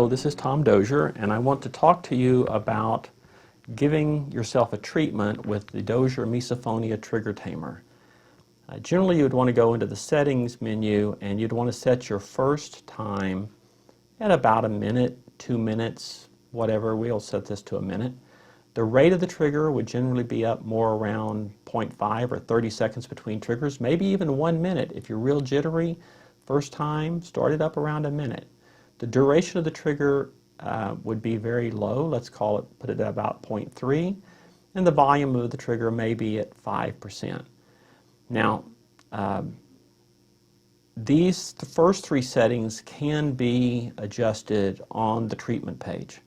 Hello, this is Tom Dozier, and I want to talk to you about giving yourself a treatment with the Dozier Misophonia Trigger Tamer. Generally, you would want to go into the settings menu and you'd want to set your first time at about a minute, 2 minutes, whatever. We'll set this to a minute. The rate of the trigger would generally be up more around 0.5 or 30 seconds between triggers, maybe even 1 minute. If you're real jittery, first time, start it up around a minute. The duration of the trigger would be very low. Let's put it at about 0.3, and the volume of the trigger may be at 5%. Now, the first three settings can be adjusted on the treatment page.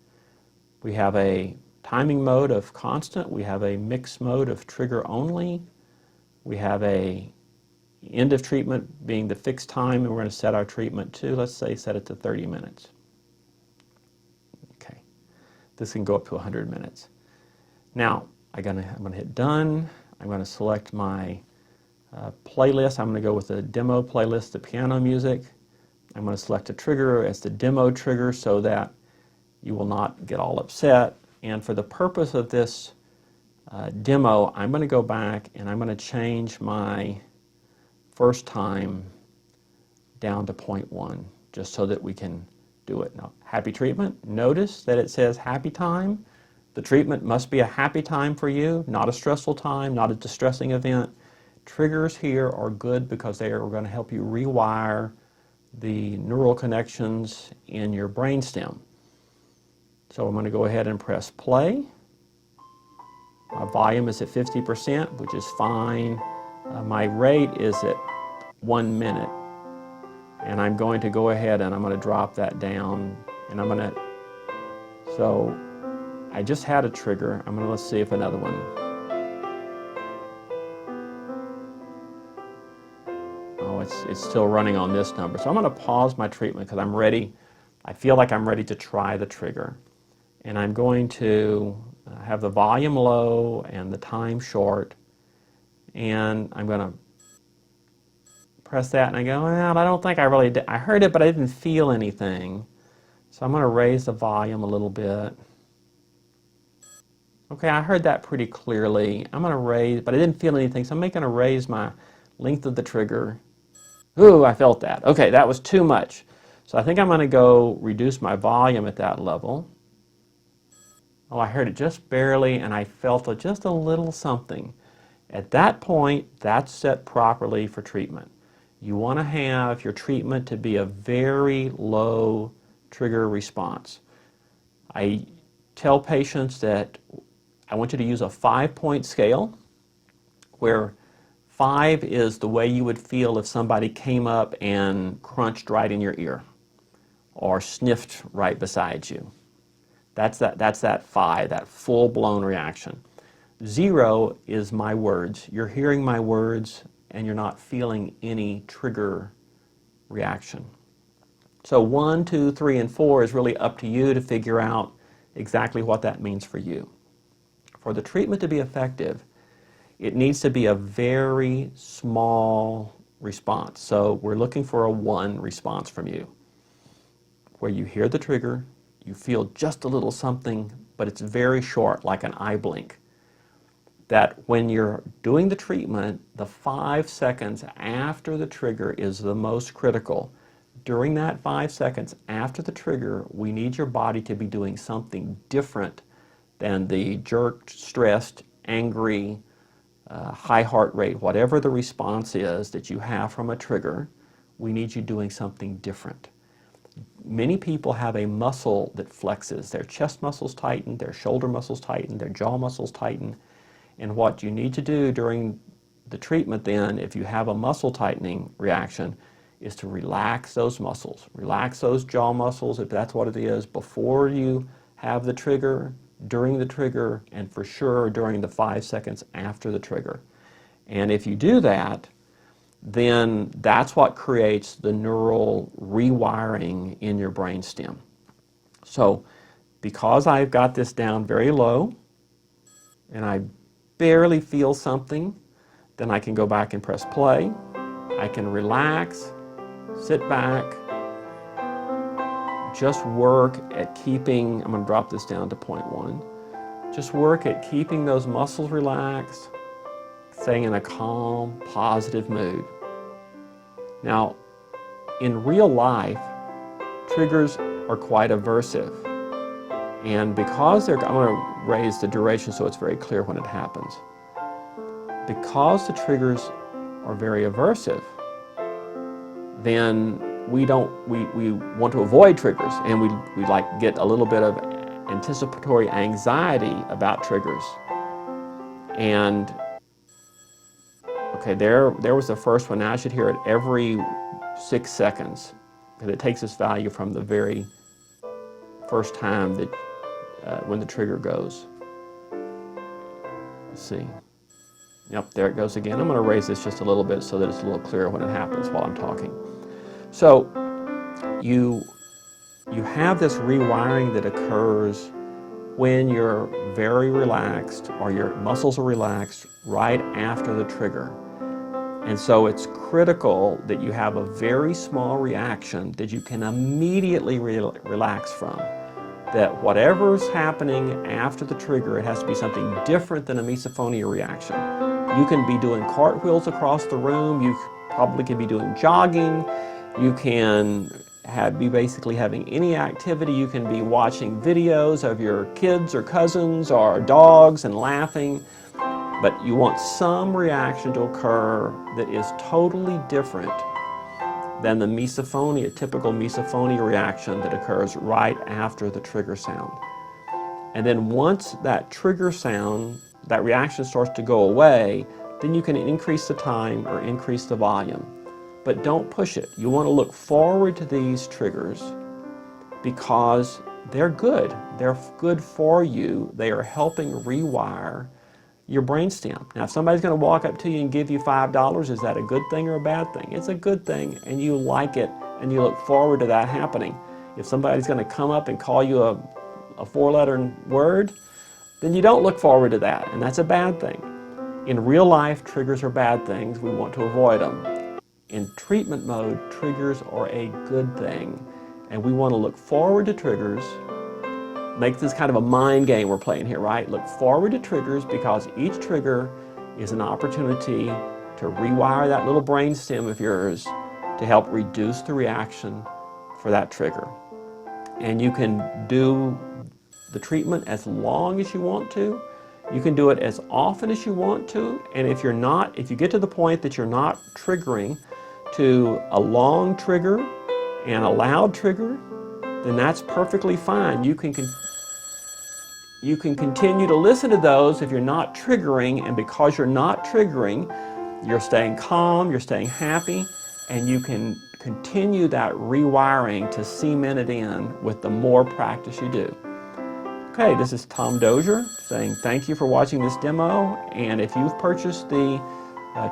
We have a timing mode of constant, we have a mix mode of trigger only, we have a end of treatment being the fixed time, and we're going to set our treatment to, let's say, set it to 30 minutes. Okay, this can go up to 100 minutes. Now, I'm going to hit done. I'm going to select my playlist. I'm going to go with the demo playlist, the piano music. I'm going to select a trigger as the demo trigger so that you will not get all upset. And for the purpose of this demo, I'm going to go back and I'm going to change my first time down to 0.1, just so that we can do it. Now, happy treatment. Notice that it says happy time. The treatment must be a happy time for you, not a stressful time, not a distressing event. Triggers here are good because they are going to help you rewire the neural connections in your brainstem. So I'm going to go ahead and press play. My volume is at 50%, which is fine. My rate is at 1 minute. And I'm going to go ahead and I'm going to drop that down. And I'm going to, so I just had a trigger. Let's see if another one. Oh, it's still running on this number. So I'm going to pause my treatment because I'm ready. I feel like I'm ready to try the trigger. And I'm going to have the volume low and the time short. And I'm going to press that and I go, well, I don't think I really did. I heard it, but I didn't feel anything. So I'm going to raise the volume a little bit. Okay, I heard that pretty clearly. I'm going to raise, but I didn't feel anything, so I'm going to raise my length of the trigger. Ooh, I felt that. Okay, that was too much. So I think I'm going to go reduce my volume at that level. Oh, I heard it just barely, and I felt just a little something. At that point, that's set properly for treatment. You want to have your treatment to be a very low trigger response. I tell patients that I want you to use a 5-point scale, where 5 is the way you would feel if somebody came up and crunched right in your ear or sniffed right beside you. That's that 5, that full-blown reaction. 0 is my words. You're hearing my words and you're not feeling any trigger reaction. So 1, 2, 3, and 4 is really up to you to figure out exactly what that means for you. For the treatment to be effective, it needs to be a very small response. So we're looking for a 1 response from you, where you hear the trigger, you feel just a little something, but it's very short, like an eye blink. That when you're doing the treatment, the 5 seconds after the trigger is the most critical. During that 5 seconds after the trigger, we need your body to be doing something different than the jerked, stressed, angry, high heart rate, whatever the response is that you have from a trigger. We need you doing something different. Many people have a muscle that flexes. Their chest muscles tighten, their shoulder muscles tighten, their jaw muscles tighten. And what you need to do during the treatment then, if you have a muscle tightening reaction, is to relax those muscles. Relax those jaw muscles, if that's what it is, before you have the trigger, during the trigger, and for sure during the 5 seconds after the trigger. And if you do that, then that's what creates the neural rewiring in your brainstem. So because I've got this down very low and I barely feel something, then I can go back and press play. I can relax, sit back, just work at keeping, I'm going to drop this down to 0.1, just work at keeping those muscles relaxed, staying in a calm, positive mood. Now, in real life, triggers are quite aversive. And because I'm going to raise the duration so it's very clear when it happens. Because the triggers are very aversive, then we want to avoid triggers, and we like get a little bit of anticipatory anxiety about triggers. And okay, there was the first one. Now I should hear it every 6 seconds, because it takes its value from the very first time that when the trigger goes. Let's see. Yep, there it goes again. I'm going to raise this just a little bit so that it's a little clearer when it happens while I'm talking. So you have this rewiring that occurs when you're very relaxed or your muscles are relaxed right after the trigger. And so it's critical that you have a very small reaction that you can immediately relax from. That whatever's happening after the trigger, it has to be something different than a misophonia reaction. You can be doing cartwheels across the room, you probably can be doing jogging, you can be basically having any activity, you can be watching videos of your kids or cousins or dogs and laughing, but you want some reaction to occur that is totally different than the misophonia, typical misophonia reaction that occurs right after the trigger sound. And then once that trigger sound, that reaction starts to go away, then you can increase the time or increase the volume. But don't push it. You want to look forward to these triggers because they're good. They're good for you. They are helping rewire your brainstem. Now, if somebody's going to walk up to you and give you $5, is that a good thing or a bad thing? It's a good thing, and you like it, and you look forward to that happening. If somebody's going to come up and call you a four-letter word, then you don't look forward to that, and that's a bad thing. In real life, triggers are bad things. We want to avoid them. In treatment mode, triggers are a good thing, and we want to look forward to triggers. Make this kind of a mind game we're playing here, right? Look forward to triggers because each trigger is an opportunity to rewire that little brainstem of yours to help reduce the reaction for that trigger. And you can do the treatment as long as you want to. You can do it as often as you want to. And if you get to the point that you're not triggering to a long trigger and a loud trigger, then that's perfectly fine. You can continue to listen to those if you're not triggering, and because you're not triggering, you're staying calm, you're staying happy, and you can continue that rewiring to cement it in with the more practice you do. Okay, this is Tom Dozier saying thank you for watching this demo, and if you've purchased the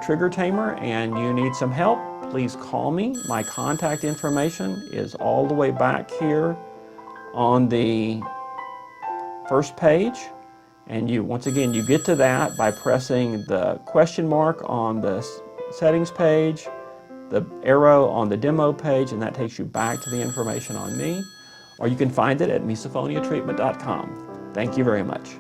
Trigger Tamer and you need some help, please call me. My contact information is all the way back here on the first page, and once again you get to that by pressing the question mark on the settings page, the arrow on the demo page, and that takes you back to the information on me, or you can find it at misophoniatreatment.com. Thank you very much.